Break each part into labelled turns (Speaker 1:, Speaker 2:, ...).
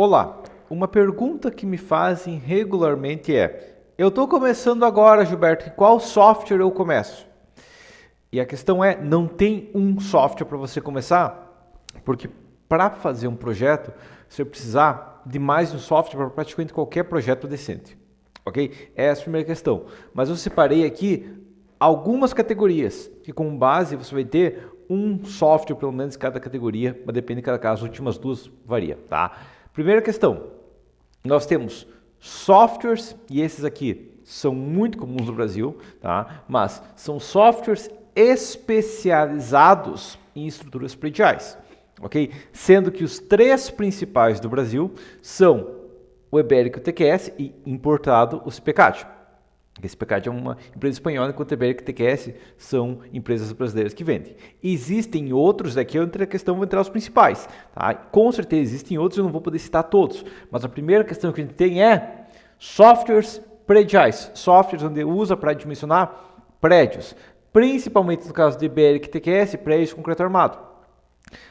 Speaker 1: Olá, uma pergunta que me fazem regularmente é: eu estou começando agora, Gilberto, em qual software eu começo? E a questão é, não tem um software para você começar, porque para fazer um projeto, você vai precisar de mais de um software para praticamente qualquer projeto decente. Ok? Essa é a primeira questão. Mas eu separei aqui algumas categorias, que como base você vai ter um software, pelo menos, em cada categoria, mas depende de cada caso, as últimas duas varia, tá? Primeira questão, nós temos softwares, e esses aqui são muito comuns no Brasil, tá? Mas são softwares especializados em estruturas prediais, ok? Sendo que os três principais do Brasil são o Ibérico TQS e importado o CPCAD. Esse CPCAD é uma empresa espanhola, enquanto o Ibérico TQS são empresas brasileiras que vendem. Existem outros, aqui a questão vou entrar os principais. Tá? Com certeza existem outros, eu não vou poder citar todos. Mas a primeira questão que a gente tem é softwares prediais. Softwares onde usa para dimensionar prédios. Principalmente no caso do Ibérico TQS, prédios de concreto armado.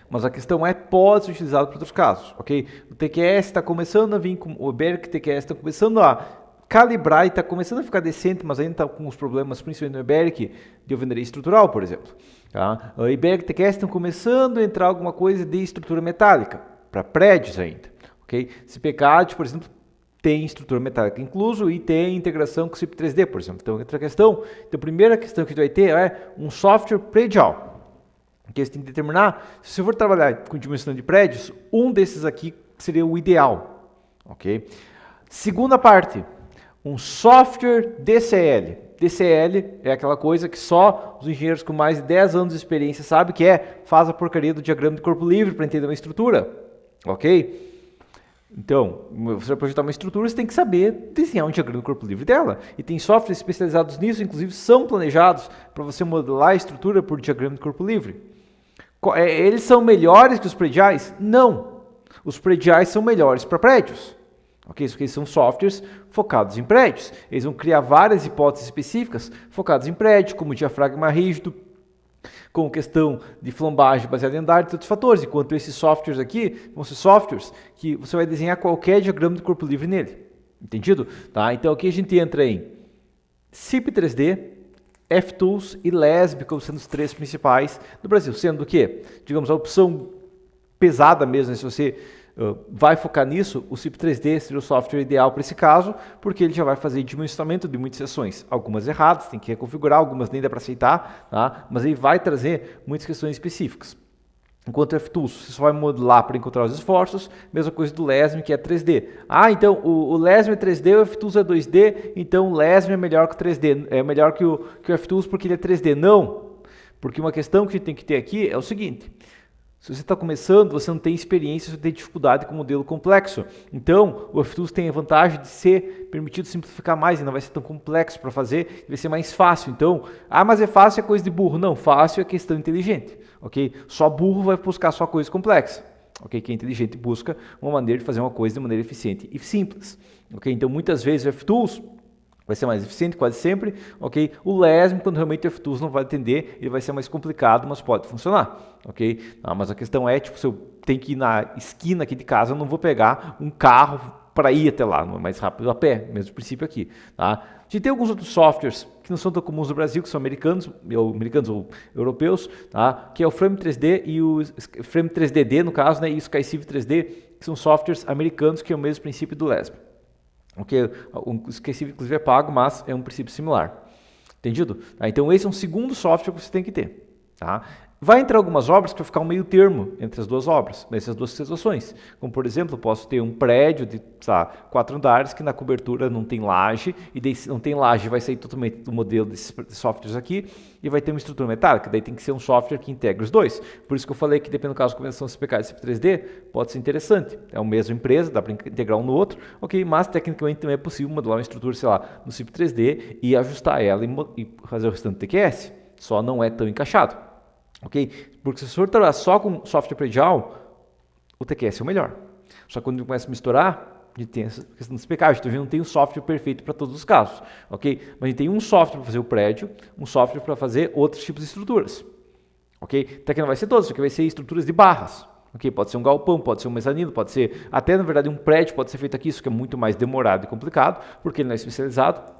Speaker 1: Mas a questão é, pode ser utilizado para outros casos, ok? O TQS está começando a vir, o Ibérico TQS está começando a calibrar e está começando a ficar decente, mas ainda está com os problemas, principalmente no Iberic, de alvenaria estrutural, por exemplo. Tá? O Iberic TQS estão começando a entrar alguma coisa de estrutura metálica, para prédios ainda. Okay? CPCAD, por exemplo, tem estrutura metálica incluso e tem integração com o CIP 3D, por exemplo. Então, outra questão. Então, a primeira questão que a gente vai ter é um software predial. Que você tem que determinar, se você for trabalhar com dimensão de prédios, um desses aqui seria o ideal. Okay? Segunda parte, um software DCL. DCL é aquela coisa que só os engenheiros com mais de 10 anos de experiência sabem que é, faz a porcaria do diagrama de corpo livre para entender uma estrutura. Ok? Então, você vai projetar uma estrutura, você tem que saber desenhar um diagrama de corpo livre dela. E tem softwares especializados nisso, inclusive são planejados para você modelar a estrutura por diagrama de corpo livre. Eles são melhores que os prediais? Não. Os prediais são melhores para prédios. Ok, isso aqui são softwares focados em prédios. Eles vão criar várias hipóteses específicas focadas em prédios, como diafragma rígido, com questão de flambagem baseada em andar e outros fatores. Enquanto esses softwares aqui vão ser softwares que você vai desenhar qualquer diagrama de corpo livre nele. Entendido? Tá? Então aqui a gente entra em CIP 3D, FTools e LESB como sendo os três principais do Brasil. Sendo que, digamos, a opção pesada mesmo, se você vai focar nisso, o CIP 3D seria o software ideal para esse caso, porque ele já vai fazer dimensionamento de muitas seções, algumas erradas, tem que reconfigurar, algumas nem dá para aceitar, tá? Mas ele vai trazer muitas questões específicas. Enquanto o FTools, você só vai modelar para encontrar os esforços, mesma coisa do LESM, que é 3D. Ah, então o LESM é 3D, o FTools é 2D, então o LESM é melhor que o 3D, é melhor que o FTools porque ele é 3D. Não, porque uma questão que a gente tem que ter aqui é o seguinte: se você está começando, você não tem experiência, você tem dificuldade com o modelo complexo. Então, o FTools tem a vantagem de ser permitido simplificar mais, e não vai ser tão complexo para fazer, vai ser mais fácil. Então, mas é fácil, é coisa de burro. Não, fácil é questão inteligente. Ok? Só burro vai buscar só coisa complexa. Ok? Quem é inteligente busca uma maneira de fazer uma coisa de maneira eficiente e simples. Ok? Então, muitas vezes o FTools vai ser mais eficiente, quase sempre, ok? O LESM, quando realmente o FTools não vai atender, ele vai ser mais complicado, mas pode funcionar, ok? Mas a questão é, tipo, se eu tenho que ir na esquina aqui de casa, eu não vou pegar um carro para ir até lá, mais rápido a pé, mesmo princípio aqui, tá? A gente tem alguns outros softwares que não são tão comuns no Brasil, que são americanos ou europeus, tá? Que é o Frame 3D e o Frame 3DD, no caso, né? E o SkyCiv 3D, que são softwares americanos, que é o mesmo princípio do LESM. Okay. O SkyCiv inclusive é pago, mas é um princípio similar. Entendido? Então esse é um segundo software que você tem que ter. Tá? Vai entrar algumas obras que vai ficar um meio termo entre as duas obras, nessas duas situações. Como, por exemplo, eu posso ter um prédio de 4 andares que na cobertura não tem laje, e daí, se não tem laje, vai sair totalmente do modelo desses softwares aqui, e vai ter uma estrutura metálica, daí tem que ser um software que integre os dois. Por isso que eu falei que, dependendo do caso de convenção CPK e CP3D, pode ser interessante. É a mesma empresa, dá para integrar um no outro, ok? Mas tecnicamente também é possível modelar uma estrutura, sei lá, no CP3D e ajustar ela e fazer o restante do TQS. Só não é tão encaixado. Ok? Porque se você for trabalhar só com software predial, o TQS é o melhor. Só que quando começa a misturar, a gente tem essa questão do CPK, a gente não tem um software perfeito para todos os casos. Ok? Mas a gente tem um software para fazer o prédio, um software para fazer outros tipos de estruturas. Ok? Até que não vai ser todos, isso aqui vai ser estruturas de barras. Ok, pode ser um galpão, pode ser um mezanino, pode ser até na verdade um prédio, pode ser feito aqui, isso que é muito mais demorado e complicado, porque ele não é especializado.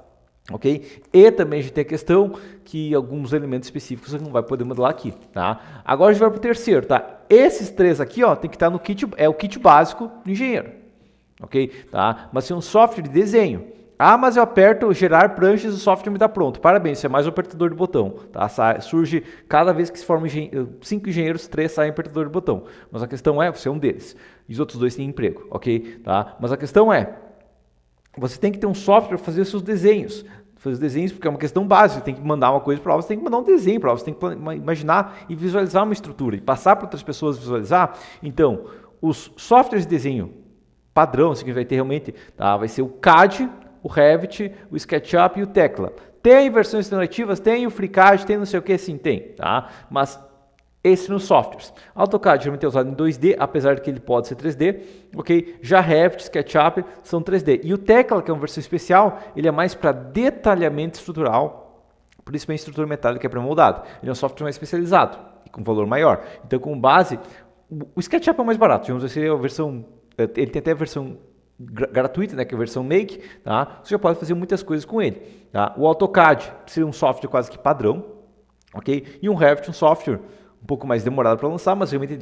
Speaker 1: Ok? E também a gente tem a questão que alguns elementos específicos você não vai poder modelar aqui, tá? Agora a gente vai para o terceiro, tá? Esses três aqui, ó, tem que estar no kit, é o kit básico do engenheiro, ok? Tá? Mas se é um software de desenho, mas eu aperto gerar pranchas e o software me dá pronto. Parabéns, isso é mais um apertador de botão, tá? Surge cada vez que se formam 5 engenheiros, 3 saem apertador de botão. Mas a questão é, você é um deles, e os outros 2 têm emprego, ok? Tá? Mas a questão é, você tem que ter um software para fazer os seus desenhos. Fazer os desenhos porque é uma questão básica. Você tem que mandar uma coisa para ela, você tem que mandar um desenho para ela, você tem que imaginar e visualizar uma estrutura e passar para outras pessoas visualizar. Então, os softwares de desenho padrão, assim, que vai ter realmente, tá? Vai ser o CAD, o Revit, o SketchUp e o Tekla. Tem versões alternativas, tem o FreeCAD, tem não sei o que, sim, tem, tá? Mas esse nos softwares. AutoCAD geralmente é usado em 2D, apesar de que ele pode ser 3D, ok? Já Revit, SketchUp são 3D. E o Tekla, que é uma versão especial, ele é mais para detalhamento estrutural, principalmente estrutura metálica que é pré-moldada. Ele é um software mais especializado e com valor maior. Então, com base, o SketchUp é o mais barato, digamos assim, é a versão, ele tem até a versão gratuita, né, que é a versão Make, tá? Você já pode fazer muitas coisas com ele, tá? O AutoCAD seria um software quase que padrão, ok? E um Revit, um software um pouco mais demorado para lançar, mas realmente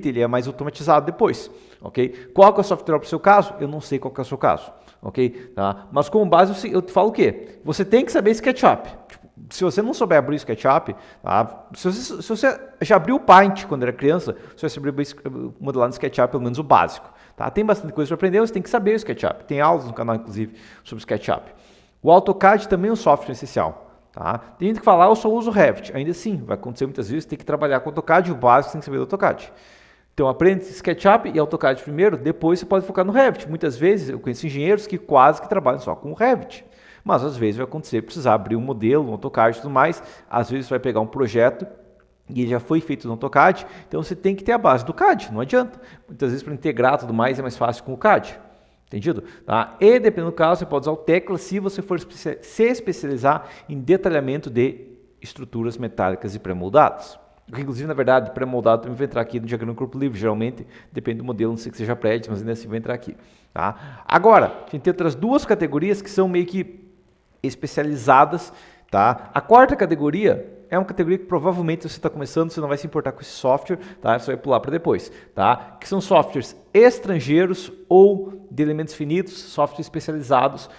Speaker 1: ele é mais automatizado depois, ok? Qual que é o software para o seu caso? Eu não sei qual que é o seu caso, ok? Tá? Mas como base eu te falo o quê? Você tem que saber SketchUp. Tipo, se você não souber abrir o SketchUp, tá? Se você já abriu o Paint quando era criança, você vai saber modelar no SketchUp pelo menos o básico, tá? Tem bastante coisa para aprender, você tem que saber o SketchUp. Tem aulas no canal, inclusive, sobre o SketchUp. O AutoCAD também é um software essencial. Tá? Tem gente que fala, eu só uso o Revit. Ainda assim, vai acontecer muitas vezes, tem que trabalhar com o AutoCAD, o básico tem que saber do AutoCAD. Então aprende SketchUp e AutoCAD primeiro, depois você pode focar no Revit. Muitas vezes eu conheço engenheiros que quase que trabalham só com o Revit. Mas às vezes vai acontecer, precisar abrir um modelo, um AutoCAD e tudo mais. Às vezes você vai pegar um projeto e ele já foi feito no AutoCAD, então você tem que ter a base do CAD, não adianta. Muitas vezes para integrar tudo mais é mais fácil com o CAD. Entendido? Tá? E dependendo do caso, você pode usar o Tekla se você for se especializar em detalhamento de estruturas metálicas e pré-moldadas. Inclusive, na verdade, pré-moldado também vai entrar aqui no diagrama do corpo livre, geralmente, depende do modelo, não sei que seja prédio, mas ainda assim vai entrar aqui. Tá? Agora, a gente tem outras 2 categorias que são meio que especializadas. Tá? A 4ª categoria é uma categoria que provavelmente você está começando, você não vai se importar com esse software, tá? Você vai pular para depois, tá? Que são softwares estrangeiros ou de elementos finitos, softwares especializados,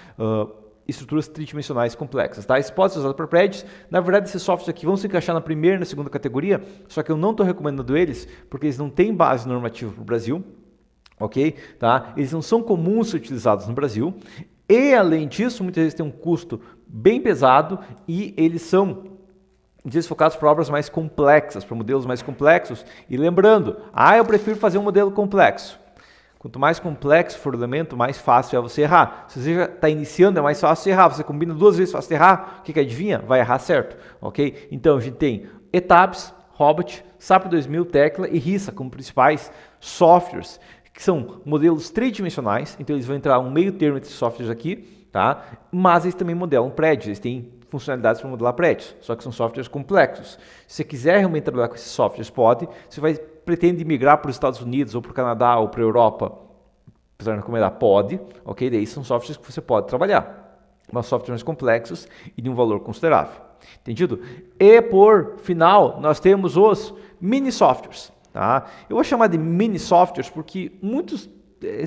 Speaker 1: estruturas tridimensionais complexas, tá? Isso pode ser usado para prédios. Na verdade, esses softwares aqui vão se encaixar na primeira e na segunda categoria, só que eu não estou recomendando eles, porque eles não têm base normativa para o Brasil, ok? Tá? Eles não são comuns de ser utilizados no Brasil, e além disso, muitas vezes tem um custo bem pesado e eles são focados para obras mais complexas, para modelos mais complexos. E lembrando, eu prefiro fazer um modelo complexo. Quanto mais complexo for o elemento, mais fácil é você errar. Se você já está iniciando, é mais fácil errar. Você combina 2 vezes fácil errar, o que adivinha? Vai errar certo, ok? Então a gente tem ETABS, Robot, SAP 2000, Tekla e Rissa como principais softwares, que são modelos tridimensionais, então eles vão entrar um meio termo entre softwares aqui, tá? Mas eles também modelam prédios, eles têm funcionalidades para modelar prédios, só que são softwares complexos. Se você quiser realmente trabalhar com esses softwares, pode. Se você pretende migrar para os Estados Unidos, ou para o Canadá, ou para a Europa, apesar de não recomendar, pode, ok? Daí são softwares que você pode trabalhar, mas softwares mais complexos e de um valor considerável. Entendido? E por final, nós temos os mini softwares. Tá? Eu vou chamar de mini softwares porque muitos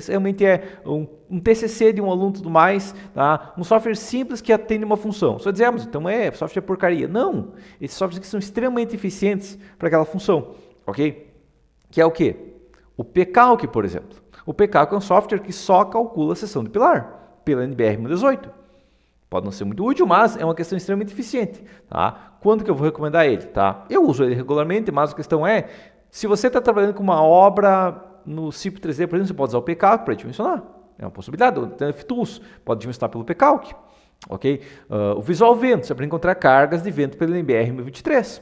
Speaker 1: realmente é um TCC de um aluno e tudo mais, tá? Um software simples que atende uma função. Só dizemos, então software porcaria. Não, esses softwares que são extremamente eficientes para aquela função, ok? Que é o quê? O pCalc, por exemplo. O pCalc é um software que só calcula a seção de pilar pela NBR 1018. Pode não ser muito útil, mas é uma questão extremamente eficiente. Tá? Quando que eu vou recomendar ele? Tá? Eu uso ele regularmente, mas a questão é, se você está trabalhando com uma obra no CIP 3D, por exemplo, você pode usar o pCalc para dimensionar. É uma possibilidade. O TFTools pode dimensionar pelo pCalc. Okay? O Visual Vento, você pode encontrar cargas de vento pelo NBR 1023.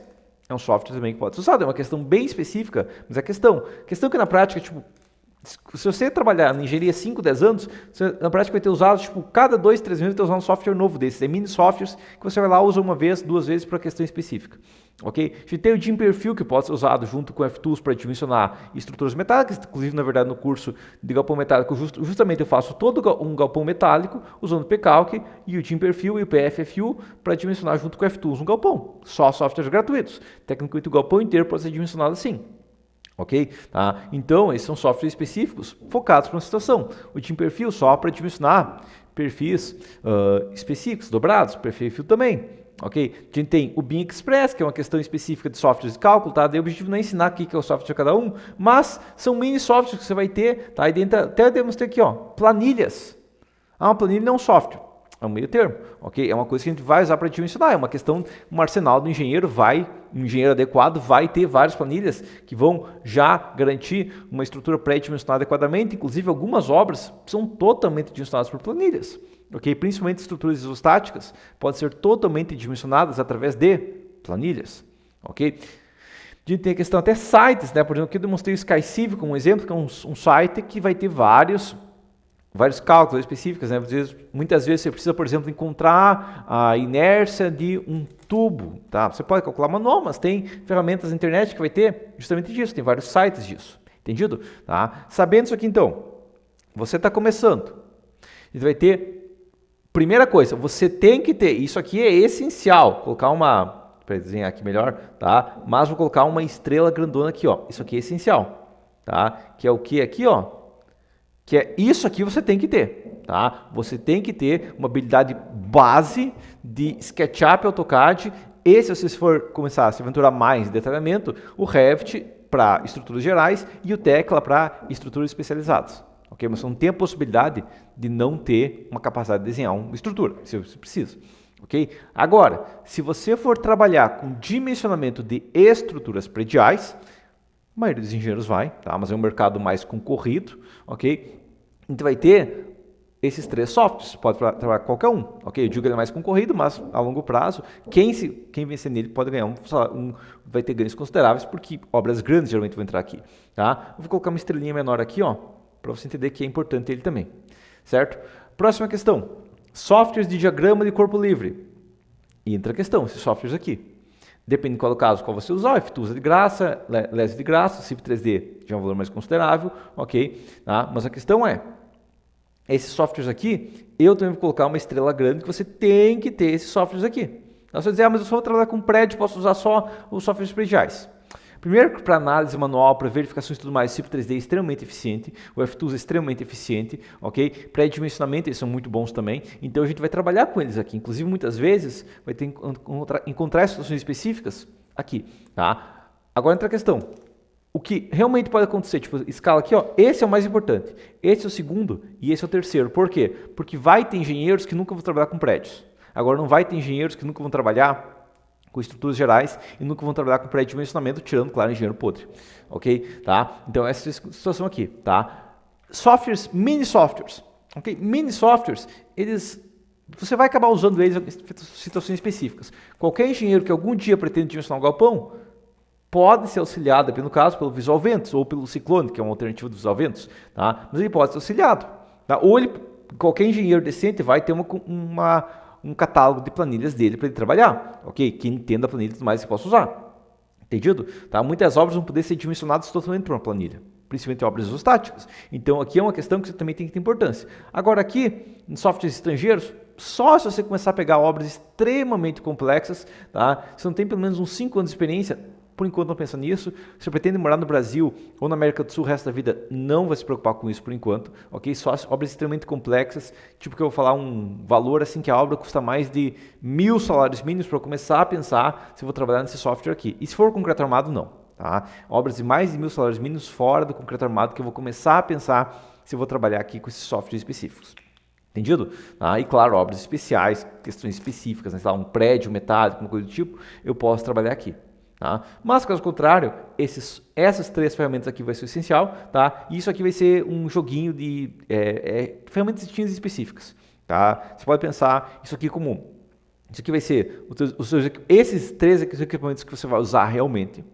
Speaker 1: É um software também que pode ser usado. É uma questão bem específica, mas é questão que na prática, tipo, Se você trabalhar na engenharia 5, 10 anos, você na prática vai ter usado, tipo, cada 2, 3 meses vai ter usado um software novo desses. É mini softwares que você vai lá, usa uma vez, 2 vezes para questão específica. Ok? A gente tem o Jim Perfil, que pode ser usado junto com o FTools para dimensionar estruturas metálicas. Inclusive, na verdade, no curso de galpão metálico, justamente eu faço todo um galpão metálico usando o PCalc e o Jim Perfil e o PFFU para dimensionar junto com o FTools um galpão. Só softwares gratuitos. Tecnicamente, o galpão inteiro pode ser dimensionado assim. Ok? Tá? Então, esses são softwares específicos focados para uma situação. O Jim Perfil só para dimensionar perfis específicos, dobrados, PFFU também. Ok? A gente tem o BIM Express, que é uma questão específica de softwares de cálculo, tá? Daí o objetivo não é ensinar aqui que é o software de cada um, mas são mini softwares que você vai ter, tá? E dentro, até eu demonstrei aqui, ó, planilhas. Uma planilha não é um software. É um meio termo, ok? É uma coisa que a gente vai usar para dimensionar, é uma questão, um arsenal do engenheiro um engenheiro adequado vai ter várias planilhas que vão já garantir uma estrutura pré-dimensionada adequadamente, inclusive algumas obras são totalmente dimensionadas por planilhas, ok? Principalmente estruturas isostáticas podem ser totalmente dimensionadas através de planilhas, ok? A gente tem a questão até sites, né? Por exemplo, aqui eu demonstrei o SkyCiv como um exemplo, que é um site que vai ter vários cálculos específicos, né? Muitas vezes você precisa, por exemplo, encontrar a inércia de um tubo, tá? Você pode calcular manual, mas tem ferramentas na internet que vai ter justamente disso, tem vários sites disso, entendido? Tá? Sabendo isso aqui então, você está começando, e vai ter, primeira coisa, você tem que ter, isso aqui é essencial, colocar uma, para desenhar aqui melhor, tá? Mas vou colocar uma estrela grandona aqui, ó, isso aqui é essencial, tá? Que é o que aqui, ó? Que é isso aqui você tem que ter, tá? Você tem que ter uma habilidade base de SketchUp e AutoCAD. E se você for começar a se aventurar mais em detalhamento, o Revit para estruturas gerais e o Tekla para estruturas especializadas. Ok? Mas você não tem a possibilidade de não ter uma capacidade de desenhar uma estrutura, se você precisa. Ok? Agora, se você for trabalhar com dimensionamento de estruturas prediais, a maioria dos engenheiros vai, tá? Mas é um mercado mais concorrido, ok? A gente vai ter esses 3 softwares, pode trabalhar qualquer um, ok? Eu digo que ele é mais concorrido, mas a longo prazo, quem vencer nele pode ganhar vai ter ganhos consideráveis, porque obras grandes geralmente vão entrar aqui, tá? Eu vou colocar uma estrelinha menor aqui, ó, para você entender que é importante ele também, certo? Próxima questão, softwares de diagrama de corpo livre. E entra a questão, esses softwares aqui. Depende de qual é o caso, qual você usar, o FTools é de graça, LES é de graça, o Cip 3D já é um valor mais considerável, ok? Tá? Mas a questão é, esses softwares aqui, eu também vou colocar uma estrela grande que você tem que ter esses softwares aqui. Então você vai dizer, mas eu só vou trabalhar com prédio, posso usar só os softwares prediais. Primeiro, para análise manual, para verificações e tudo mais, o Cip 3D é extremamente eficiente, o FTools é extremamente eficiente, ok? Pré-dimensionamento, eles são muito bons também, então a gente vai trabalhar com eles aqui. Inclusive, muitas vezes, vai ter que encontrar situações específicas aqui, tá? Agora entra a questão. O que realmente pode acontecer, tipo, escala aqui, ó, esse é o mais importante, esse é o segundo e esse é o terceiro. Por quê? Porque vai ter engenheiros que nunca vão trabalhar com prédios. Agora, não vai ter engenheiros que nunca vão trabalhar com estruturas gerais e nunca vão trabalhar com pré-dimensionamento, tirando, claro, engenheiro podre, ok? Tá? Então, essa é a situação aqui, tá? Softwares, mini softwares, ok? Mini softwares, você vai acabar usando eles em situações específicas. Qualquer engenheiro que algum dia pretende dimensionar um galpão, pode ser auxiliado, dependendo do caso, pelo Visual Ventus ou pelo Cyclone, que é uma alternativa do Visual Ventus, tá? Mas ele pode ser auxiliado, tá? Ou qualquer engenheiro decente vai ter um catálogo de planilhas dele para ele trabalhar, ok? Que entenda a planilha e tudo mais que possa usar, entendido? Tá? Muitas obras vão poder ser dimensionadas totalmente por uma planilha, principalmente obras isostáticas. Então aqui é uma questão que você também tem que ter importância. Agora aqui, em softwares estrangeiros, só se você começar a pegar obras extremamente complexas, tá? Se não tem pelo menos uns 5 anos de experiência, por enquanto não pensa nisso. Se você pretende morar no Brasil ou na América do Sul o resto da vida, não vai se preocupar com isso por enquanto, ok? Só obras extremamente complexas, tipo que eu vou falar um valor assim que a obra custa mais de 1.000 salários mínimos para eu começar a pensar se eu vou trabalhar nesse software aqui. E se for concreto armado, não, tá? Obras de mais de 1.000 salários mínimos fora do concreto armado que eu vou começar a pensar se eu vou trabalhar aqui com esses softwares específicos. Entendido? Ah, e claro, obras especiais, questões específicas, né? Um prédio metálico, uma coisa do tipo, eu posso trabalhar aqui. Tá? Mas, caso contrário, essas 3 ferramentas aqui vai ser essencial, tá? E isso aqui vai ser um joguinho de ferramentas distintas e específicas. Tá? Você pode pensar isso aqui como, isso aqui vai ser esses 3 equipamentos que você vai usar realmente,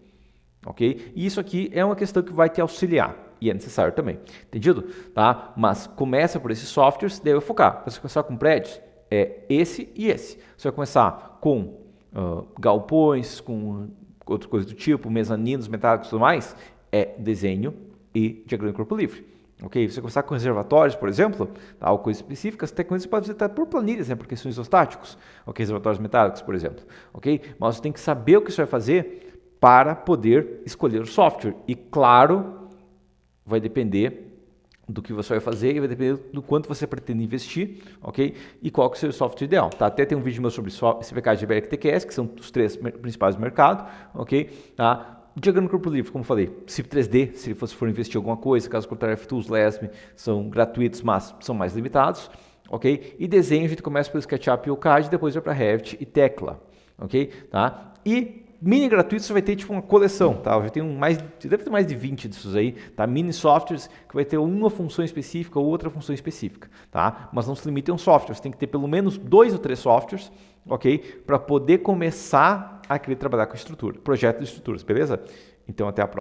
Speaker 1: ok? E isso aqui é uma questão que vai te auxiliar, e é necessário também, entendido? Tá? Mas começa por esses softwares, daí vai focar. Você começar com prédios, é esse e esse. Você vai começar com galpões, com outra coisa do tipo, mezaninos, metálicos e tudo mais, é desenho e diagrama de corpo livre. Ok? Você começar com reservatórios, por exemplo, tá? Ou coisas específicas, até coisas você pode visitar por planilhas, né? Por questões isostáticos, ok? Reservatórios metálicos, por exemplo, ok? Mas você tem que saber o que você vai fazer para poder escolher o software. E claro, vai depender do que você vai fazer e vai depender do quanto você pretende investir, ok? E qual que é o seu software ideal, tá? Até tem um vídeo meu sobre CPK de Iberic TQS, que são os 3 principais do mercado, ok? Tá? Diagrama de corpo livre, como falei, CIP 3D, se você for investir em alguma coisa, caso contrário, FTools, LESM, são gratuitos, mas são mais limitados, ok? E desenho, a gente começa pelo SketchUp e o CAD, depois vai para Revit e Tekla, ok? Tá? E mini gratuito você vai ter tipo uma coleção, tá? Eu já tenho deve ter mais de 20 desses aí, tá? Mini softwares que vai ter uma função específica ou outra função específica, tá? Mas não se limite a um software, você tem que ter pelo menos 2 ou 3 softwares, ok? Para poder começar a querer trabalhar com estrutura, projeto de estruturas, beleza? Então até a próxima.